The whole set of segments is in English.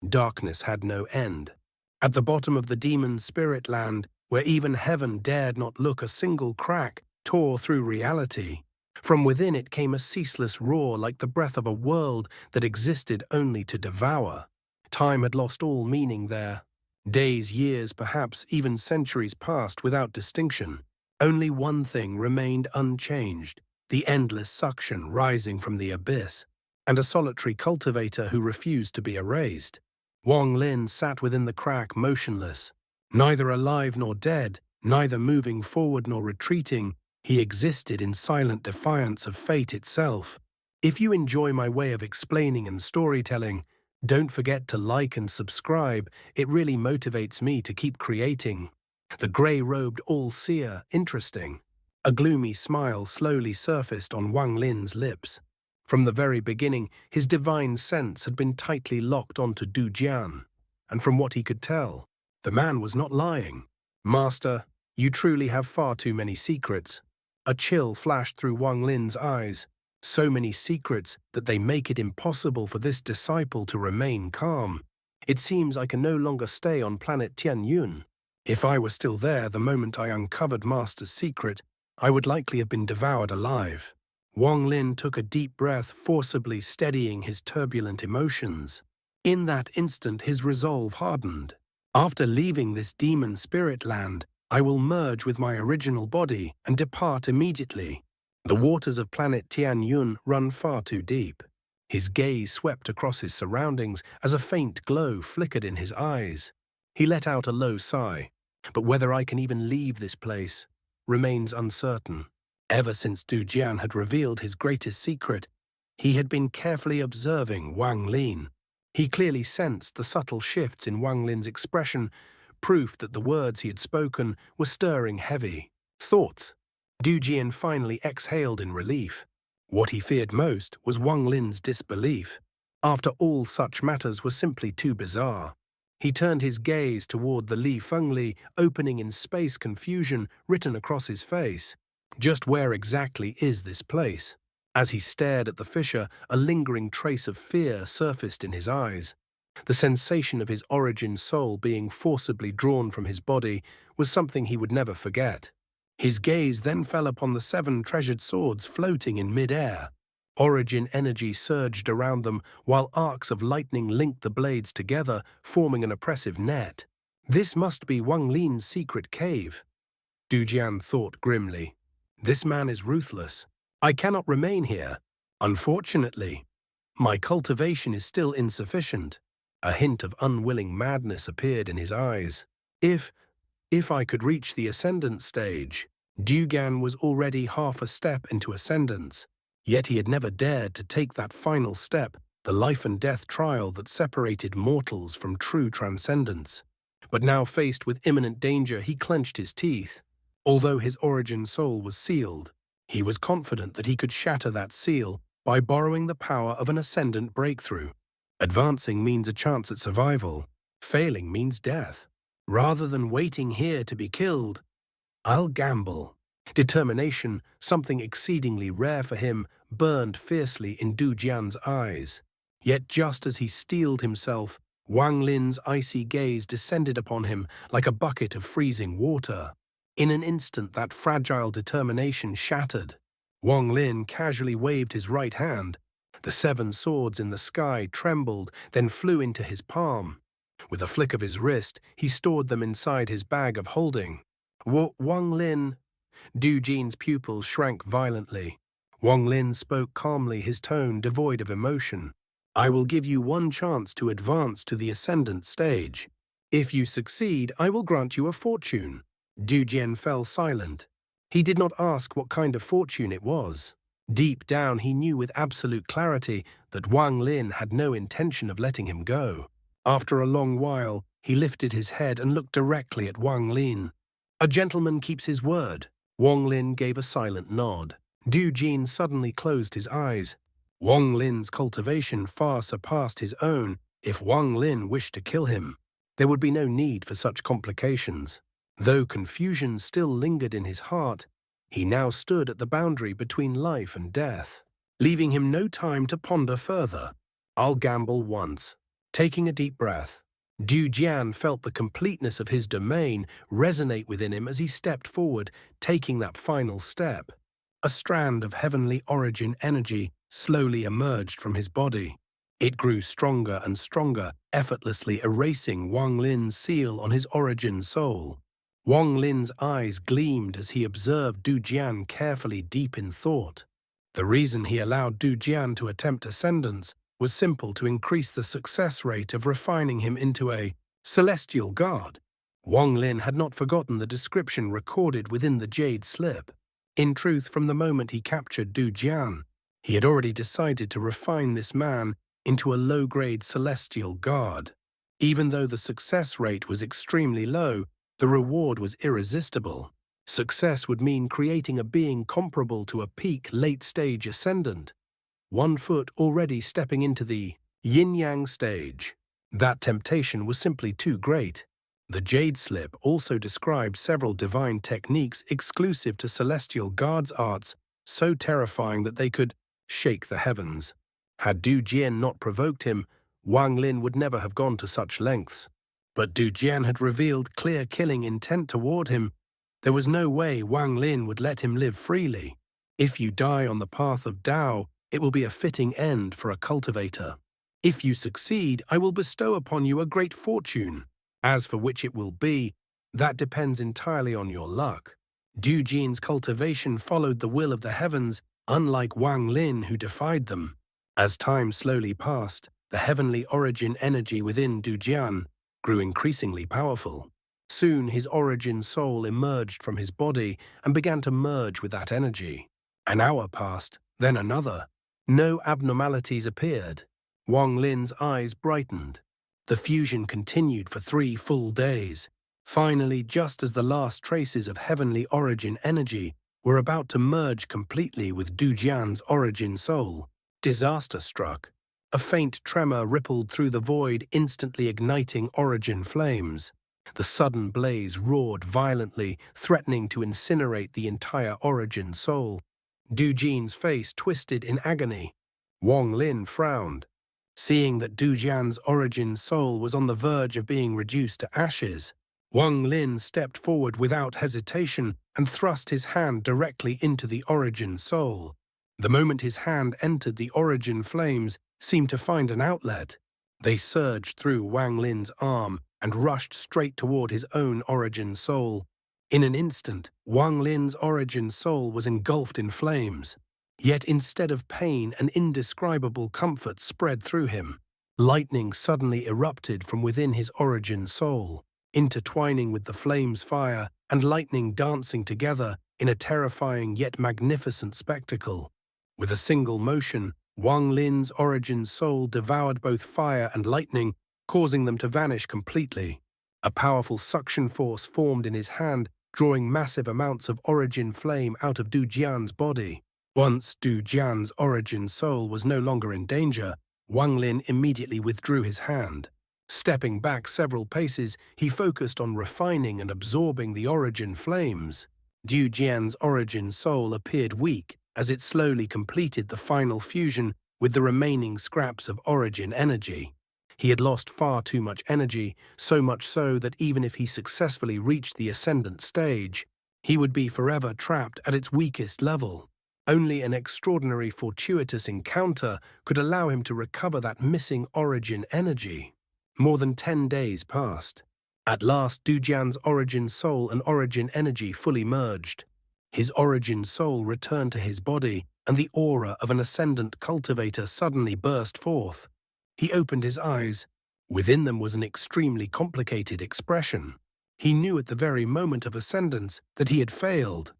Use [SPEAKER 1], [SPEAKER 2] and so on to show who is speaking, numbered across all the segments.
[SPEAKER 1] Darkness had no end. At the bottom of the demon spirit land, where even heaven dared not look, a single crack tore through reality. From within it came a ceaseless roar like the breath of a world that existed only to devour. Time had lost all meaning there. Days, years, perhaps even centuries passed without distinction. Only one thing remained unchanged: the endless suction rising from the abyss, and a solitary cultivator who refused to be erased. Wang Lin sat within the crack, motionless, neither alive nor dead, neither moving forward nor retreating. He existed in silent defiance of fate itself. If you enjoy my way of explaining and storytelling, don't forget to like and subscribe. It really motivates me to keep creating. The grey-robed all-seer, interesting. A gloomy smile slowly surfaced on Wang Lin's lips. From the very beginning, his divine sense had been tightly locked onto Du Jian, and from what he could tell, the man was not lying. "Master, you truly have far too many secrets." A chill flashed through Wang Lin's eyes. So many secrets that they make it impossible for this disciple to remain calm. It seems I can no longer stay on planet Tianyun. If I were still there the moment I uncovered Master's secret, I would likely have been devoured alive. Wang Lin took a deep breath, forcibly steadying his turbulent emotions. In that instant, his resolve hardened. After leaving this demon spirit land, I will merge with my original body and depart immediately. The waters of planet Tianyun run far too deep. His gaze swept across his surroundings as a faint glow flickered in his eyes. He let out a low sigh. But whether I can even leave this place remains uncertain. Ever since Du Jian had revealed his greatest secret, he had been carefully observing Wang Lin. He clearly sensed the subtle shifts in Wang Lin's expression, proof that the words he had spoken were stirring heavy thoughts. Du Jian finally exhaled in relief. What he feared most was Wang Lin's disbelief. After all, such matters were simply too bizarre. He turned his gaze toward the Li Fengli opening in space, confusion written across his face. Just where exactly is this place? As he stared at the fissure, a lingering trace of fear surfaced in his eyes. The sensation of his origin soul being forcibly drawn from his body was something he would never forget. His gaze then fell upon the 7 treasured swords floating in mid-air. Origin energy surged around them, while arcs of lightning linked the blades together, forming an oppressive net. This must be Wang Lin's secret cave. Du Jian thought grimly. This man is ruthless. I cannot remain here. Unfortunately, my cultivation is still insufficient. A hint of unwilling madness appeared in his eyes. If I could reach the ascendant stage. Du Jian was already half a step into ascendance, yet he had never dared to take that final step, the life and death trial that separated mortals from true transcendence. But now faced with imminent danger, he clenched his teeth. Although his origin soul was sealed, he was confident that he could shatter that seal by borrowing the power of an ascendant breakthrough. Advancing means a chance at survival. Failing means death. Rather than waiting here to be killed, I'll gamble. Determination, something exceedingly rare for him, burned fiercely in Du Jian's eyes. Yet just as he steeled himself, Wang Lin's icy gaze descended upon him like a bucket of freezing water. In an instant, that fragile determination shattered. Wang Lin casually waved his right hand. The 7 swords in the sky trembled, then flew into his palm. With a flick of his wrist, he stored them inside his bag of holding. Wang Lin. Du Jian's pupils shrank violently. Wang Lin spoke calmly, his tone devoid of emotion. I will give you one chance to advance to the ascendant stage. If you succeed, I will grant you a fortune. Du Jian fell silent. He did not ask what kind of fortune it was. Deep down, he knew with absolute clarity that Wang Lin had no intention of letting him go. After a long while, he lifted his head and looked directly at Wang Lin. A gentleman keeps his word. Wang Lin gave a silent nod. Du Jian suddenly closed his eyes. Wang Lin's cultivation far surpassed his own. If Wang Lin wished to kill him, there would be no need for such complications. Though confusion still lingered in his heart, he now stood at the boundary between life and death, leaving him no time to ponder further. I'll gamble once. Taking a deep breath, Du Jian felt the completeness of his domain resonate within him as he stepped forward, taking that final step. A strand of heavenly origin energy slowly emerged from his body. It grew stronger and stronger, effortlessly erasing Wang Lin's seal on his origin soul. Wang Lin's eyes gleamed as he observed Du Jian carefully, deep in thought. The reason he allowed Du Jian to attempt ascendance was simple: to increase the success rate of refining him into a celestial god. Wang Lin had not forgotten the description recorded within the jade slip. In truth, from the moment he captured Du Jian, he had already decided to refine this man into a low-grade celestial god. Even though the success rate was extremely low, the reward was irresistible. Success would mean creating a being comparable to a peak late-stage ascendant, 1 foot already stepping into the yin-yang stage. That temptation was simply too great. The Jade Slip also described several divine techniques exclusive to celestial guards' arts, so terrifying that they could shake the heavens. Had Du Jian not provoked him, Wang Lin would never have gone to such lengths. But Du Jian had revealed clear killing intent toward him. There was no way Wang Lin would let him live freely. If you die on the path of Tao, it will be a fitting end for a cultivator. If you succeed, I will bestow upon you a great fortune. As for which it will be, that depends entirely on your luck. Du Jian's cultivation followed the will of the heavens, unlike Wang Lin, who defied them. As time slowly passed, the heavenly origin energy within Du Jian grew increasingly powerful. Soon his origin soul emerged from his body and began to merge with that energy. An hour passed, then another. No abnormalities appeared. Wang Lin's eyes brightened. The fusion continued for 3 full days. Finally, just as the last traces of heavenly origin energy were about to merge completely with Du Jian's origin soul, disaster struck. A faint tremor rippled through the void, instantly igniting origin flames. The sudden blaze roared violently, threatening to incinerate the entire origin soul. Du Jian's face twisted in agony. Wang Lin frowned. Seeing that Du Jian's origin soul was on the verge of being reduced to ashes, Wang Lin stepped forward without hesitation and thrust his hand directly into the origin soul. The moment his hand entered, the origin flames seemed to find an outlet. They surged through Wang Lin's arm and rushed straight toward his own origin soul. In an instant, Wang Lin's origin soul was engulfed in flames. Yet instead of pain, an indescribable comfort spread through him. Lightning suddenly erupted from within his origin soul, intertwining with the flame's fire and lightning dancing together in a terrifying yet magnificent spectacle. With a single motion, Wang Lin's origin soul devoured both fire and lightning, causing them to vanish completely. A powerful suction force formed in his hand, drawing massive amounts of origin flame out of Du Jian's body. Once Du Jian's origin soul was no longer in danger, Wang Lin immediately withdrew his hand. Stepping back several paces, he focused on refining and absorbing the origin flames. Du Jian's origin soul appeared weak as it slowly completed the final fusion with the remaining scraps of origin energy. He had lost far too much energy, so much so that even if he successfully reached the ascendant stage, he would be forever trapped at its weakest level. Only an extraordinary fortuitous encounter could allow him to recover that missing origin energy. More than 10 days passed. At last, Du Jian's origin soul and origin energy fully merged. His origin soul returned to his body, and the aura of an ascendant cultivator suddenly burst forth. He opened his eyes. Within them was an extremely complicated expression. He knew at the very moment of ascendance that he had failed.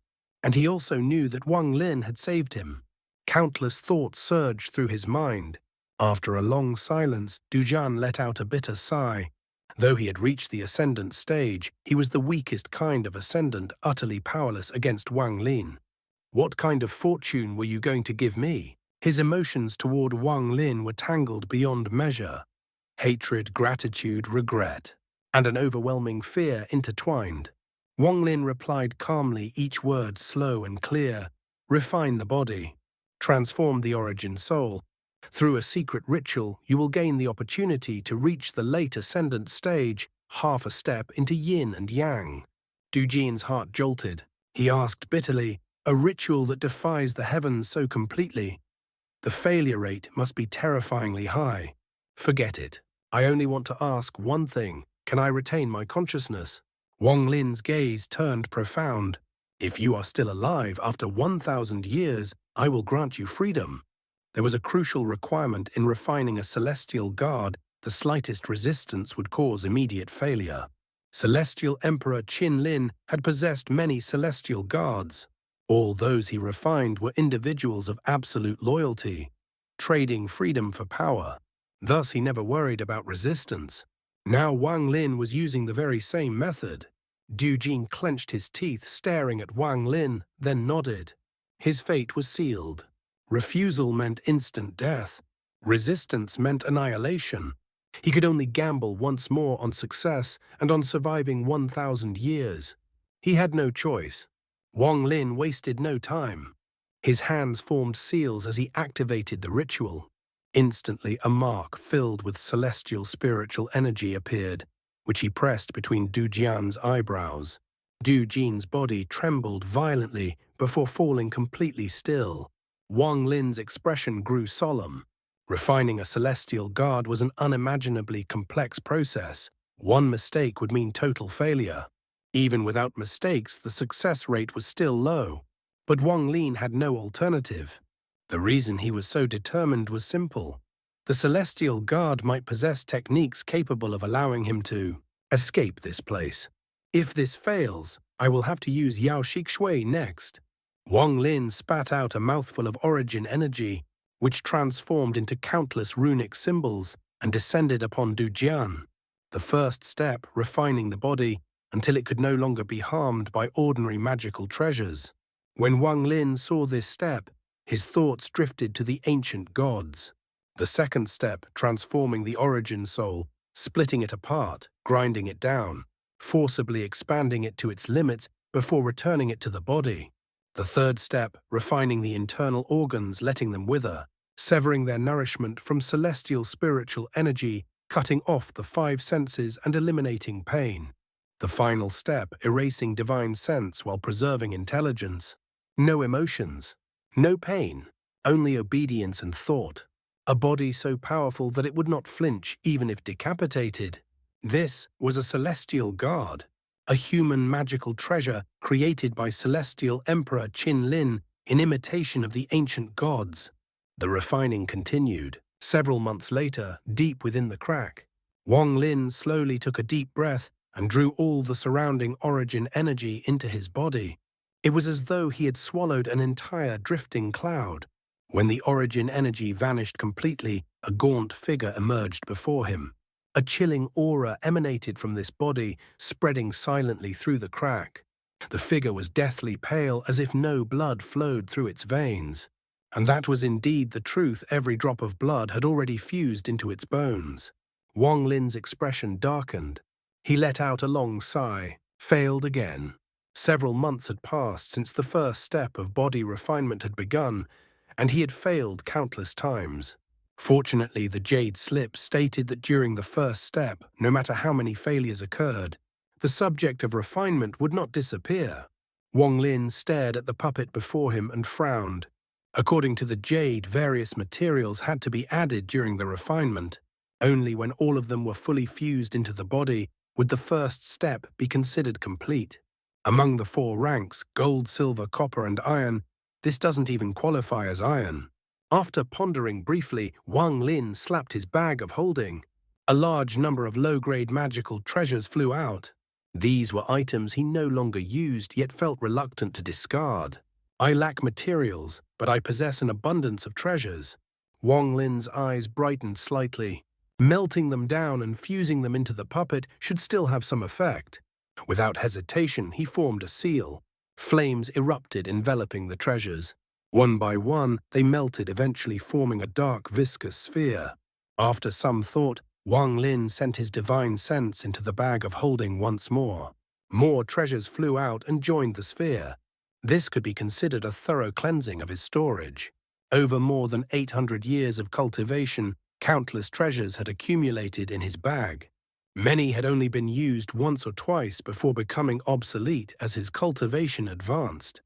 [SPEAKER 1] And he also knew that Wang Lin had saved him. Countless thoughts surged through his mind. After a long silence, Du Jian let out a bitter sigh. Though he had reached the ascendant stage, he was the weakest kind of ascendant, utterly powerless against Wang Lin. What kind of fortune were you going to give me? His emotions toward Wang Lin were tangled beyond measure. Hatred, gratitude, regret, and an overwhelming fear intertwined. Wang Lin replied calmly, each word slow and clear. Refine the body. Transform the origin soul. Through a secret ritual, you will gain the opportunity to reach the late ascendant stage, half a step into yin and yang. Du Jian's heart jolted. He asked bitterly, a ritual that defies the heavens so completely? The failure rate must be terrifyingly high. Forget it. I only want to ask one thing. Can I retain my consciousness? Wang Lin's gaze turned profound. If you are still alive after 1,000 years, I will grant you freedom. There was a crucial requirement in refining a celestial guard. The slightest resistance would cause immediate failure. Celestial Emperor Qin Lin had possessed many celestial guards. All those he refined were individuals of absolute loyalty, trading freedom for power. Thus he never worried about resistance. Now Wang Lin was using the very same method. Du Jin clenched his teeth, staring at Wang Lin, then nodded. His fate was sealed. Refusal meant instant death. Resistance meant annihilation. He could only gamble once more on success and on surviving 1,000 years. He had no choice. Wang Lin wasted no time. His hands formed seals as he activated the ritual. Instantly, a mark filled with celestial spiritual energy appeared, which he pressed between Du Jian's eyebrows. Du Jin's body trembled violently before falling completely still. Wang Lin's expression grew solemn. Refining a celestial guard was an unimaginably complex process. One mistake would mean total failure. Even without mistakes, the success rate was still low. But Wang Lin had no alternative. The reason he was so determined was simple. The celestial guard might possess techniques capable of allowing him to escape this place. If this fails, I will have to use Yao Shikshui next. Wang Lin spat out a mouthful of origin energy, which transformed into countless runic symbols and descended upon Du Jian. The first step, refining the body until it could no longer be harmed by ordinary magical treasures. When Wang Lin saw this step, his thoughts drifted to the ancient gods. The second step, transforming the origin soul, splitting it apart, grinding it down, forcibly expanding it to its limits before returning it to the body. The third step, refining the internal organs, letting them wither, severing their nourishment from celestial spiritual energy, cutting off the five senses and eliminating pain. The final step, erasing divine sense while preserving intelligence. No emotions, no pain, only obedience and thought. A body so powerful that it would not flinch even if decapitated. This was a celestial guard, a human magical treasure created by celestial Emperor Qin Lin in imitation of the ancient gods. The refining continued. Several months later, deep within the crack, Wang Lin slowly took a deep breath and drew all the surrounding origin energy into his body. It was as though he had swallowed an entire drifting cloud. When the origin energy vanished completely, a gaunt figure emerged before him. A chilling aura emanated from this body, spreading silently through the crack. The figure was deathly pale, as if no blood flowed through its veins. And that was indeed the truth. Every drop of blood had already fused into its bones. Wang Lin's expression darkened. He let out a long sigh. Failed again. Several months had passed since the first step of body refinement had begun, and he had failed countless times. Fortunately, the jade slip stated that during the first step, no matter how many failures occurred, the subject of refinement would not disappear. Wang Lin stared at the puppet before him and frowned. According to the jade, various materials had to be added during the refinement. Only when all of them were fully fused into the body would the first step be considered complete. Among the four ranks, gold, silver, copper, and iron, this doesn't even qualify as iron. After pondering briefly, Wang Lin slapped his bag of holding. A large number of low-grade magical treasures flew out. These were items he no longer used, yet felt reluctant to discard. I lack materials, but I possess an abundance of treasures. Wang Lin's eyes brightened slightly. Melting them down and fusing them into the puppet should still have some effect. Without hesitation, he formed a seal. Flames erupted, enveloping the treasures. One by one, they melted, eventually forming a dark, viscous sphere. After some thought, Wang Lin sent his divine sense into the bag of holding once more. More treasures flew out and joined the sphere. This could be considered a thorough cleansing of his storage. Over more than 800 years of cultivation, countless treasures had accumulated in his bag. Many had only been used once or twice before becoming obsolete as his cultivation advanced.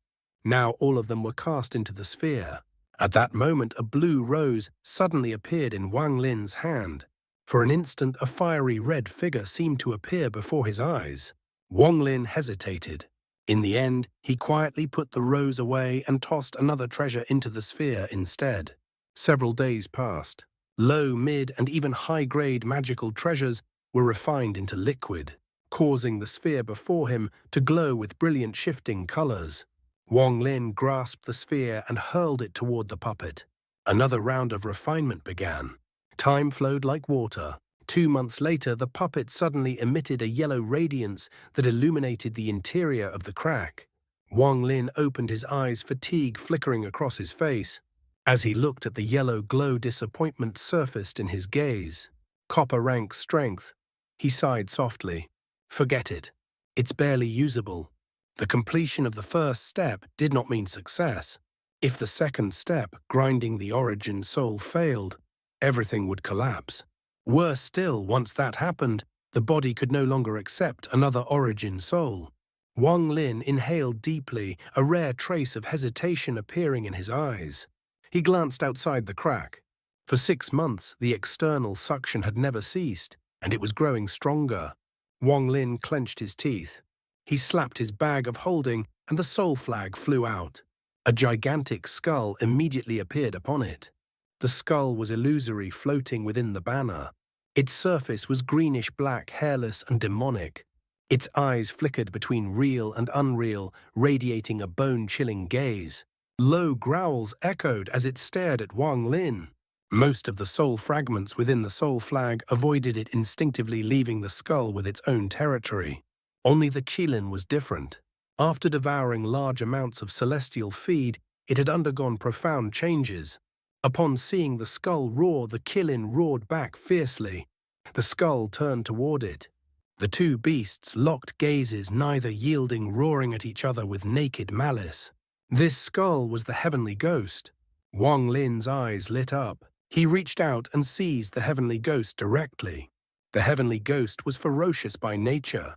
[SPEAKER 1] Now all of them were cast into the sphere. At that moment, a blue rose suddenly appeared in Wang Lin's hand. For an instant, a fiery red figure seemed to appear before his eyes. Wang Lin hesitated. In the end, he quietly put the rose away and tossed another treasure into the sphere instead. Several days passed. Low, mid, and even high-grade magical treasures were refined into liquid, causing the sphere before him to glow with brilliant shifting colors. Wang Lin grasped the sphere and hurled it toward the puppet. Another round of refinement began. Time flowed like water. 2 months later, the puppet suddenly emitted a yellow radiance that illuminated the interior of the crack. Wang Lin opened his eyes, fatigue flickering across his face. As he looked at the yellow glow, disappointment surfaced in his gaze. Copper rank strength. He sighed softly. Forget it. It's barely usable. The completion of the first step did not mean success. If the second step, grinding the origin soul, failed, everything would collapse. Worse still, once that happened, the body could no longer accept another origin soul. Wang Lin inhaled deeply, a rare trace of hesitation appearing in his eyes. He glanced outside the crack. For 6 months, the external suction had never ceased, and it was growing stronger. Wang Lin clenched his teeth. He slapped his bag of holding, and the soul flag flew out. A gigantic skull immediately appeared upon it. The skull was illusory, floating within the banner. Its surface was greenish-black, hairless and demonic. Its eyes flickered between real and unreal, radiating a bone-chilling gaze. Low growls echoed as it stared at Wang Lin. Most of the soul fragments within the soul flag avoided it, instinctively leaving the skull with its own territory. Only the Qilin was different. After devouring large amounts of celestial feed, it had undergone profound changes. Upon seeing the skull roar, the Qilin roared back fiercely. The skull turned toward it. The two beasts locked gazes, neither yielding, roaring at each other with naked malice. This skull was the heavenly ghost. Wang Lin's eyes lit up. He reached out and seized the heavenly ghost directly. The heavenly ghost was ferocious by nature.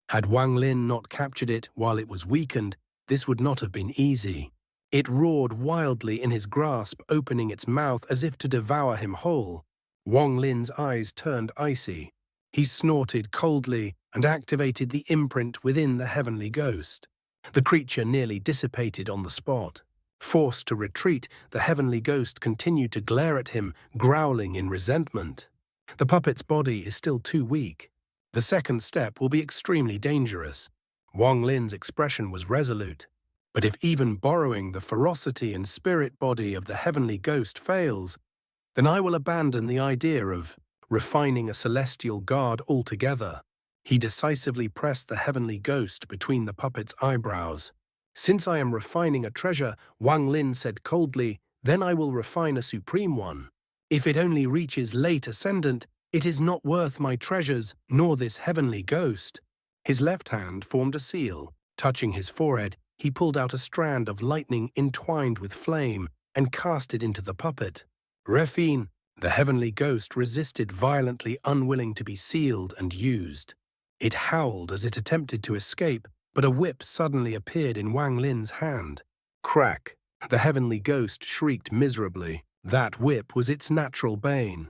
[SPEAKER 1] Had Wang Lin not captured it while it was weakened, this would not have been easy. It roared wildly in his grasp, opening its mouth as if to devour him whole. Wang Lin's eyes turned icy. He snorted coldly and activated the imprint within the heavenly ghost. The creature nearly dissipated on the spot. Forced to retreat, the heavenly ghost continued to glare at him, growling in resentment. The puppet's body is still too weak. The second step will be extremely dangerous. Wang Lin's expression was resolute. But if even borrowing the ferocity and spirit body of the heavenly ghost fails, then I will abandon the idea of refining a celestial guard altogether. He decisively pressed the heavenly ghost between the puppet's eyebrows. Since I am refining a treasure, Wang Lin said coldly, then I will refine a supreme one. If it only reaches late ascendant, it is not worth my treasures, nor this heavenly ghost. His left hand formed a seal. Touching his forehead, he pulled out a strand of lightning entwined with flame and cast it into the puppet. Refine, the heavenly ghost resisted violently, unwilling to be sealed and used. It howled as it attempted to escape, but a whip suddenly appeared in Wang Lin's hand. Crack! The heavenly ghost shrieked miserably. That whip was its natural bane.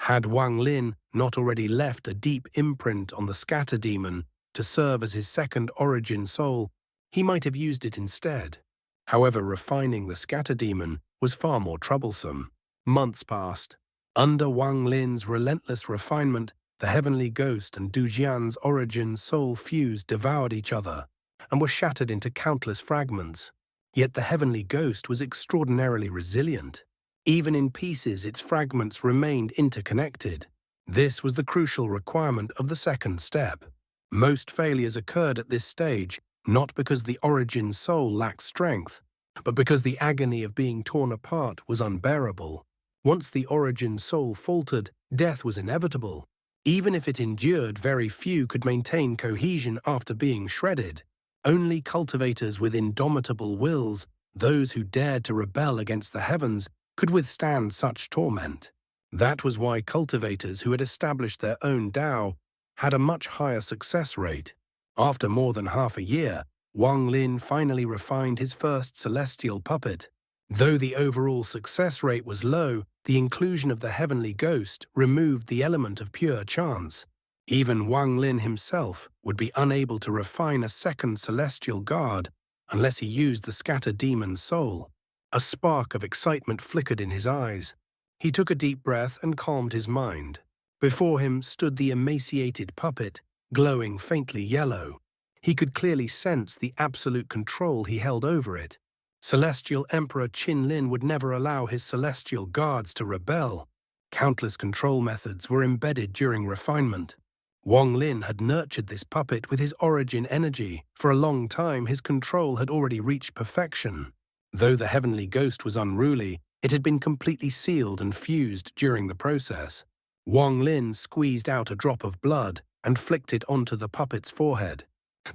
[SPEAKER 1] Had Wang Lin not already left a deep imprint on the scatter demon to serve as his second origin soul, he might have used it instead. However, refining the scatter demon was far more troublesome. Months passed. Under Wang Lin's relentless refinement, the heavenly ghost and Dujian's origin soul fused, devoured each other, and were shattered into countless fragments. Yet the heavenly ghost was extraordinarily resilient. Even in pieces, its fragments remained interconnected. This was the crucial requirement of the second step. Most failures occurred at this stage, not because the origin soul lacked strength, but because the agony of being torn apart was unbearable. Once the origin soul faltered, death was inevitable. Even if it endured, very few could maintain cohesion after being shredded. Only cultivators with indomitable wills, those who dared to rebel against the heavens, could withstand such torment. That was why cultivators who had established their own Tao had a much higher success rate. After more than half a year, Wang Lin finally refined his first celestial puppet. Though the overall success rate was low, the inclusion of the heavenly ghost removed the element of pure chance. Even Wang Lin himself would be unable to refine a second celestial guard unless he used the scattered demon's soul. A spark of excitement flickered in his eyes. He took a deep breath and calmed his mind. Before him stood the emaciated puppet, glowing faintly yellow. He could clearly sense the absolute control he held over it. Celestial Emperor Qin Lin would never allow his celestial guards to rebel. Countless control methods were embedded during refinement. Wang Lin had nurtured this puppet with his origin energy. For a long time, his control had already reached perfection. Though the heavenly ghost was unruly, it had been completely sealed and fused during the process. Wang Lin squeezed out a drop of blood and flicked it onto the puppet's forehead.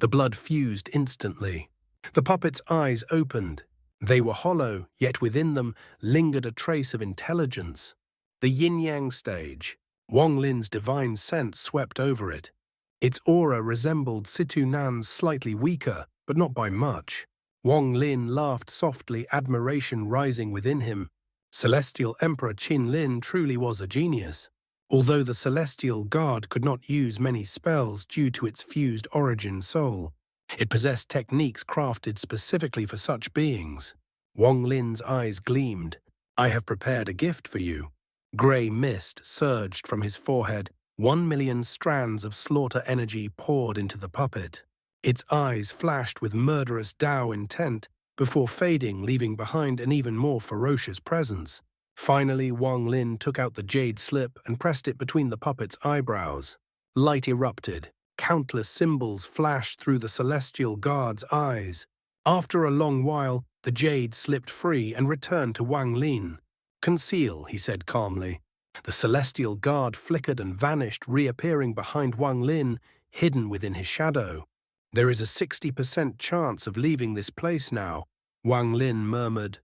[SPEAKER 1] The blood fused instantly. The puppet's eyes opened. They were hollow, yet within them lingered a trace of intelligence. The yin-yang stage. Wang Lin's divine sense swept over it. Its aura resembled Situ Nan's slightly weaker, but not by much. Wang Lin laughed softly, admiration rising within him. Celestial Emperor Qin Lin truly was a genius. Although the Celestial Guard could not use many spells due to its fused origin soul, it possessed techniques crafted specifically for such beings. Wang Lin's eyes gleamed. "I have prepared a gift for you." Grey mist surged from his forehead. 1,000,000 strands of slaughter energy poured into the puppet. Its eyes flashed with murderous Tao intent before fading, leaving behind an even more ferocious presence. Finally, Wang Lin took out the jade slip and pressed it between the puppet's eyebrows. Light erupted. Countless symbols flashed through the celestial guard's eyes. After a long while, the jade slipped free and returned to Wang Lin. "Conceal," he said calmly. The celestial guard flickered and vanished, reappearing behind Wang Lin, hidden within his shadow. "There is a 60% chance of leaving this place now," Wang Lin murmured,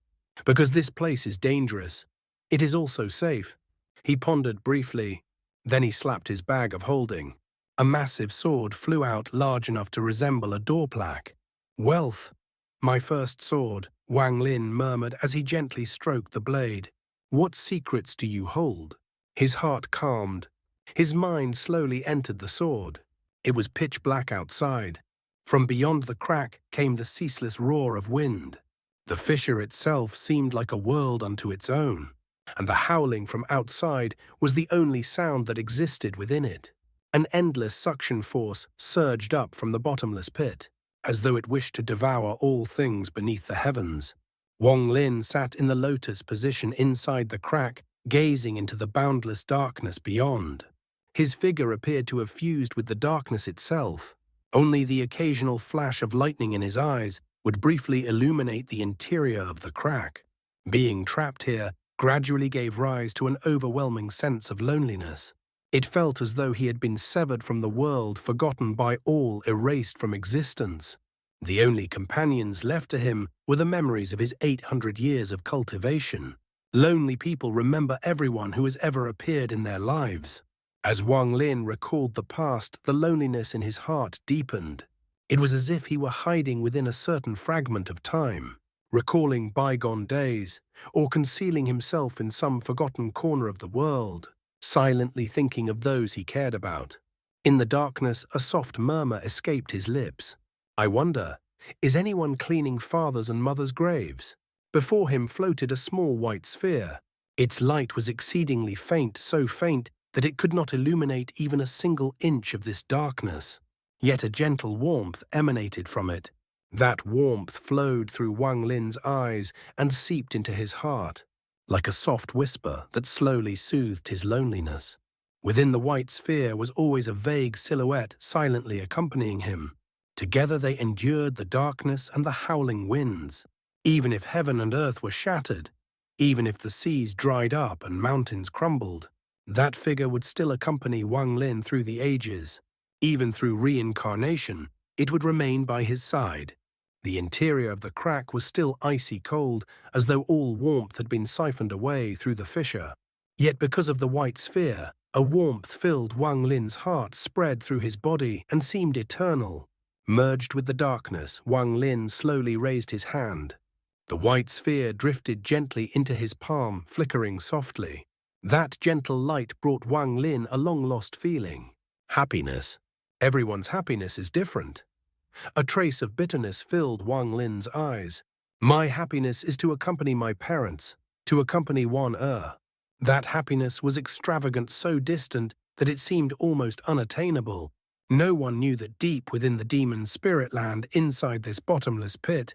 [SPEAKER 1] "because this place is dangerous. It is also safe." He pondered briefly. Then he slapped his bag of holding. A massive sword flew out, large enough to resemble a door plaque. "Wealth." "My first sword," Wang Lin murmured as he gently stroked the blade. "What secrets do you hold?" His heart calmed. His mind slowly entered the sword. It was pitch black outside. From beyond the crack came the ceaseless roar of wind. The fissure itself seemed like a world unto its own, and the howling from outside was the only sound that existed within it. An endless suction force surged up from the bottomless pit, as though it wished to devour all things beneath the heavens. Wang Lin sat in the lotus position inside the crack, gazing into the boundless darkness beyond. His figure appeared to have fused with the darkness itself. Only the occasional flash of lightning in his eyes would briefly illuminate the interior of the crack. Being trapped here gradually gave rise to an overwhelming sense of loneliness. It felt as though he had been severed from the world, forgotten by all, erased from existence. The only companions left to him were the memories of his 800 years of cultivation. Lonely people remember everyone who has ever appeared in their lives. As Wang Lin recalled the past, the loneliness in his heart deepened. It was as if he were hiding within a certain fragment of time, recalling bygone days, or concealing himself in some forgotten corner of the world, silently thinking of those he cared about. In the darkness, a soft murmur escaped his lips. "I wonder, is anyone cleaning fathers' and mothers' graves?" Before him floated a small white sphere. Its light was exceedingly faint, so faint that it could not illuminate even a single inch of this darkness. Yet a gentle warmth emanated from it. That warmth flowed through Wang Lin's eyes and seeped into his heart, like a soft whisper that slowly soothed his loneliness. Within the white sphere was always a vague silhouette silently accompanying him. Together they endured the darkness and the howling winds. Even if heaven and earth were shattered, even if the seas dried up and mountains crumbled, that figure would still accompany Wang Lin through the ages. Even through reincarnation, it would remain by his side. The interior of the crack was still icy cold, as though all warmth had been siphoned away through the fissure. Yet because of the white sphere, a warmth filled Wang Lin's heart spread through his body and seemed eternal. Merged with the darkness, Wang Lin slowly raised his hand. The white sphere drifted gently into his palm, flickering softly. That gentle light brought Wang Lin a long-lost feeling. Happiness. Everyone's happiness is different. A trace of bitterness filled Wang Lin's eyes. My happiness is to accompany my parents, to accompany Wan Er. That happiness was extravagant, so distant that it seemed almost unattainable. No one knew that deep within the demon's spirit land, inside this bottomless pit,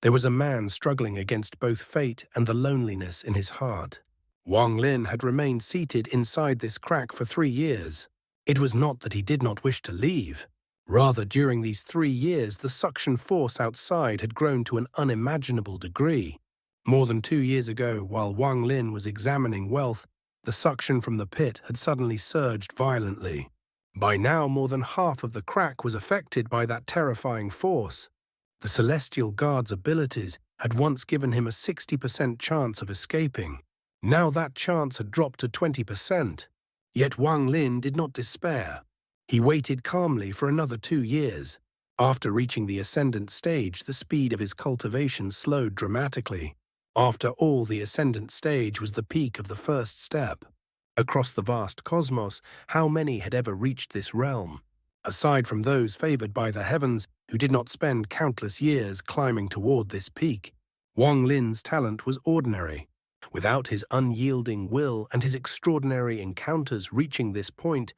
[SPEAKER 1] there was a man struggling against both fate and the loneliness in his heart. Wang Lin had remained seated inside this crack for 3 years. It was not that he did not wish to leave. Rather, during these 3 years, the suction force outside had grown to an unimaginable degree. More than 2 years ago, while Wang Lin was examining wealth, the suction from the pit had suddenly surged violently. By now, more than half of the crack was affected by that terrifying force. The Celestial Guard's abilities had once given him a 60% chance of escaping. Now that chance had dropped to 20%. Yet Wang Lin did not despair. He waited calmly for another 2 years. After reaching the ascendant stage, the speed of his cultivation slowed dramatically. After all, the ascendant stage was the peak of the first step. Across the vast cosmos, how many had ever reached this realm? Aside from those favored by the heavens, who did not spend countless years climbing toward this peak, Wang Lin's talent was ordinary. Without his unyielding will and his extraordinary encounters, reaching this point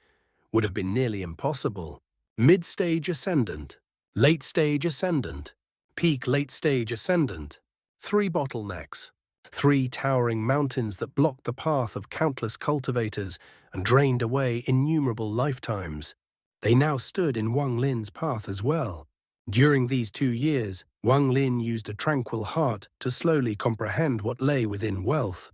[SPEAKER 1] would have been nearly impossible. Mid-stage ascendant, late-stage ascendant, peak late-stage ascendant. 3 bottlenecks, 3 towering mountains that blocked the path of countless cultivators and drained away innumerable lifetimes. They now stood in Wang Lin's path as well. During these 2 years, Wang Lin used a tranquil heart to slowly comprehend what lay within wealth.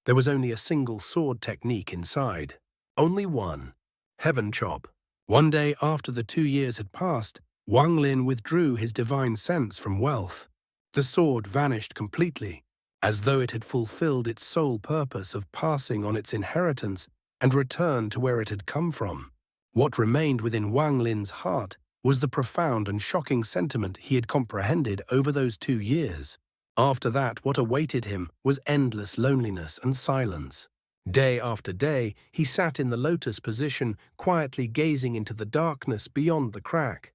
[SPEAKER 1] There was only a single sword technique inside. Only one. Heaven Chop. One day after the 2 years had passed, Wang Lin withdrew his divine sense from wealth. The sword vanished completely, as though it had fulfilled its sole purpose of passing on its inheritance and returned to where it had come from. What remained within Wang Lin's heart was the profound and shocking sentiment he had comprehended over those 2 years. After that, what awaited him was endless loneliness and silence. Day after day, he sat in the lotus position, quietly gazing into the darkness beyond the crack.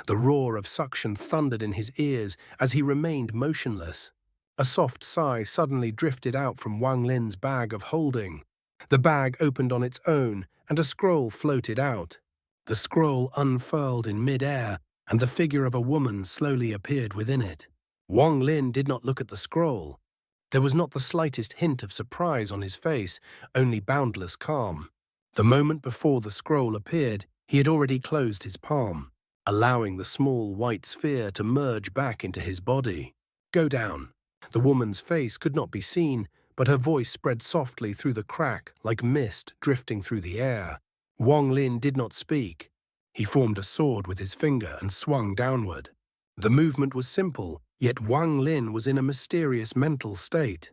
[SPEAKER 1] The roar of suction thundered in his ears as he remained motionless. A soft sigh suddenly drifted out from Wang Lin's bag of holding. The bag opened on its own, and a scroll floated out. The scroll unfurled in mid-air, and the figure of a woman slowly appeared within it. Wang Lin did not look at the scroll. There was not the slightest hint of surprise on his face, only boundless calm. The moment before the scroll appeared, he had already closed his palm, allowing the small white sphere to merge back into his body. Go down. The woman's face could not be seen, but her voice spread softly through the crack like mist drifting through the air. Wang Lin did not speak. He formed a sword with his finger and swung downward. The movement was simple, yet Wang Lin was in a mysterious mental state.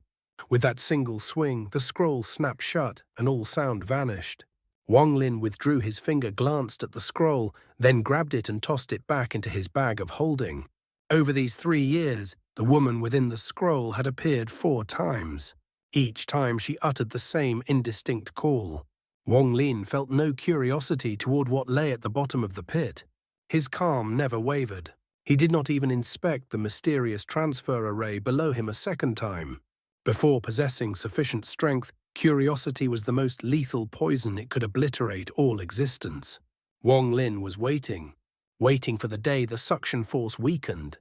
[SPEAKER 1] With that single swing, the scroll snapped shut and all sound vanished. Wang Lin withdrew his finger, glanced at the scroll, then grabbed it and tossed it back into his bag of holding. Over these 3 years, the woman within the scroll had appeared 4 times. Each time she uttered the same indistinct call. Wang Lin felt no curiosity toward what lay at the bottom of the pit. His calm never wavered. He did not even inspect the mysterious transfer array below him a second time. Before possessing sufficient strength, curiosity was the most lethal poison. It could obliterate all existence. Wang Lin was waiting for the day the suction force weakened.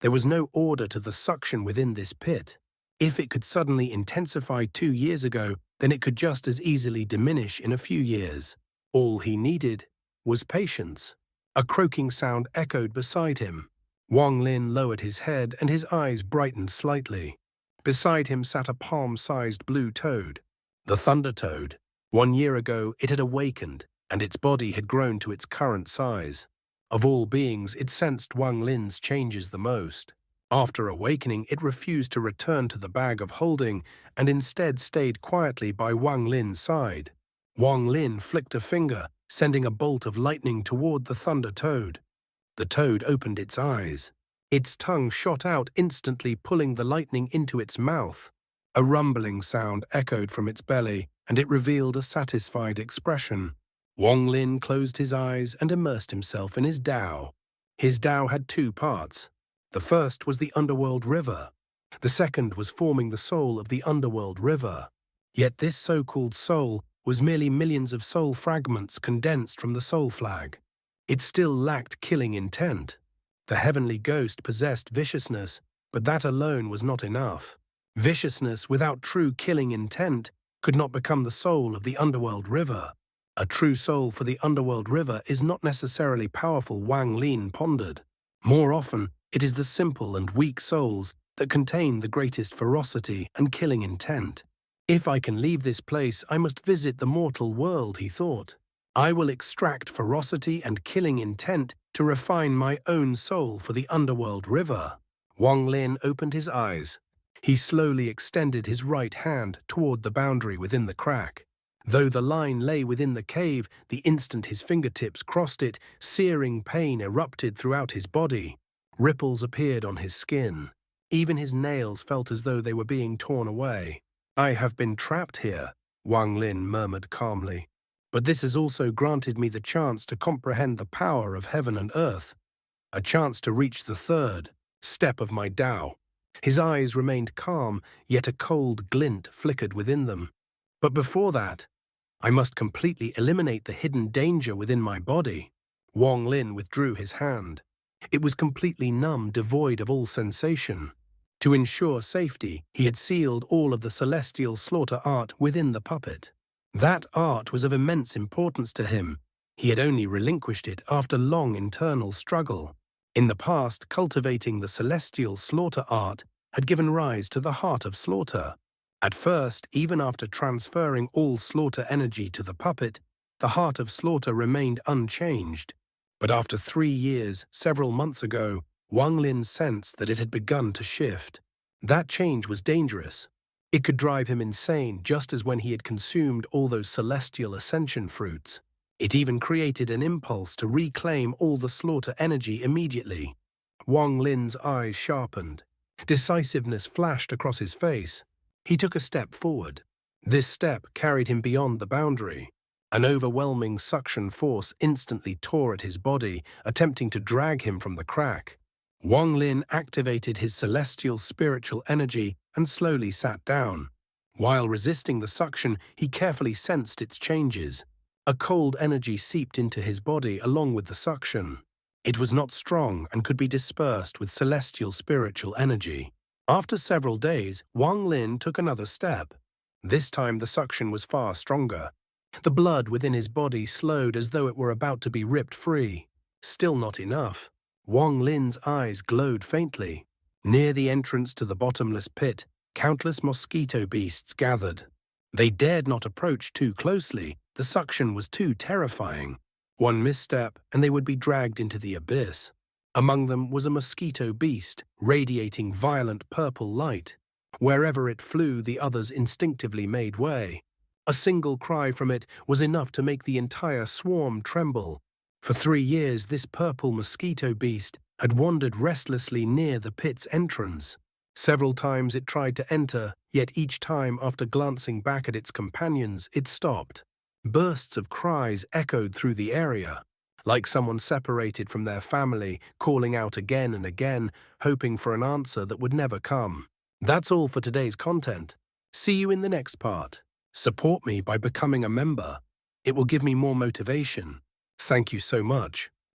[SPEAKER 1] There was no order to the suction within this pit. If it could suddenly intensify 2 years ago, then it could just as easily diminish in a few years. All he needed was patience. A croaking sound echoed beside him. Wang Lin lowered his head and his eyes brightened slightly. Beside him sat a palm-sized blue toad. The thunder toad. 1 year ago, it had awakened, and its body had grown to its current size. Of all beings, it sensed Wang Lin's changes the most. After awakening, it refused to return to the bag of holding and instead stayed quietly by Wang Lin's side. Wang Lin flicked a finger, sending a bolt of lightning toward the thunder toad. The toad opened its eyes. Its tongue shot out instantly, pulling the lightning into its mouth. A rumbling sound echoed from its belly, and it revealed a satisfied expression. Wang Lin closed his eyes and immersed himself in his Tao. His Tao had two parts. The first was the underworld river. The second was forming the soul of the underworld river. Yet this so-called soul was merely millions of soul fragments condensed from the soul flag. It still lacked killing intent. The heavenly ghost possessed viciousness, but that alone was not enough. Viciousness without true killing intent could not become the soul of the underworld river. A true soul for the underworld river is not necessarily powerful, Wang Lin pondered. More often, it is the simple and weak souls that contain the greatest ferocity and killing intent. If I can leave this place, I must visit the mortal world, he thought. I will extract ferocity and killing intent to refine my own soul for the underworld river. Wang Lin opened his eyes. He slowly extended his right hand toward the boundary within the crack. Though the line lay within the cave, the instant his fingertips crossed it, searing pain erupted throughout his body. Ripples appeared on his skin. Even his nails felt as though they were being torn away. I have been trapped here, Wang Lin murmured calmly. But this has also granted me the chance to comprehend the power of heaven and earth, a chance to reach the third step of my Tao. His eyes remained calm, yet a cold glint flickered within them. But before that, I must completely eliminate the hidden danger within my body. Wang Lin withdrew his hand. It was completely numb, devoid of all sensation. To ensure safety, he had sealed all of the celestial slaughter art within the puppet. That art was of immense importance to him. He had only relinquished it after long internal struggle. In the past, cultivating the celestial slaughter art had given rise to the heart of slaughter. At first, even after transferring all slaughter energy to the puppet, the heart of slaughter remained unchanged. But after 3 years, several months ago, Wang Lin sensed that it had begun to shift. That change was dangerous. It could drive him insane, just as when he had consumed all those celestial ascension fruits. It even created an impulse to reclaim all the slaughter energy immediately. Wang Lin's eyes sharpened. Decisiveness flashed across his face. He took a step forward. This step carried him beyond the boundary. An overwhelming suction force instantly tore at his body, attempting to drag him from the crack. Wang Lin activated his celestial spiritual energy and slowly sat down. While resisting the suction, he carefully sensed its changes. A cold energy seeped into his body along with the suction. It was not strong and could be dispersed with celestial spiritual energy. After several days, Wang Lin took another step. This time the suction was far stronger. The blood within his body slowed as though it were about to be ripped free. Still not enough. Wang Lin's eyes glowed faintly. Near the entrance to the bottomless pit, countless mosquito beasts gathered. They dared not approach too closely. The suction was too terrifying. One misstep, and they would be dragged into the abyss. Among them was a mosquito beast, radiating violent purple light. Wherever it flew, the others instinctively made way. A single cry from it was enough to make the entire swarm tremble. For 3 years, this purple mosquito beast had wandered restlessly near the pit's entrance. Several times it tried to enter, yet each time after glancing back at its companions, it stopped. Bursts of cries echoed through the area, like someone separated from their family, calling out again and again, hoping for an answer that would never come. That's all for today's content. See you in the next part. Support me by becoming a member. It will give me more motivation. Thank you so much.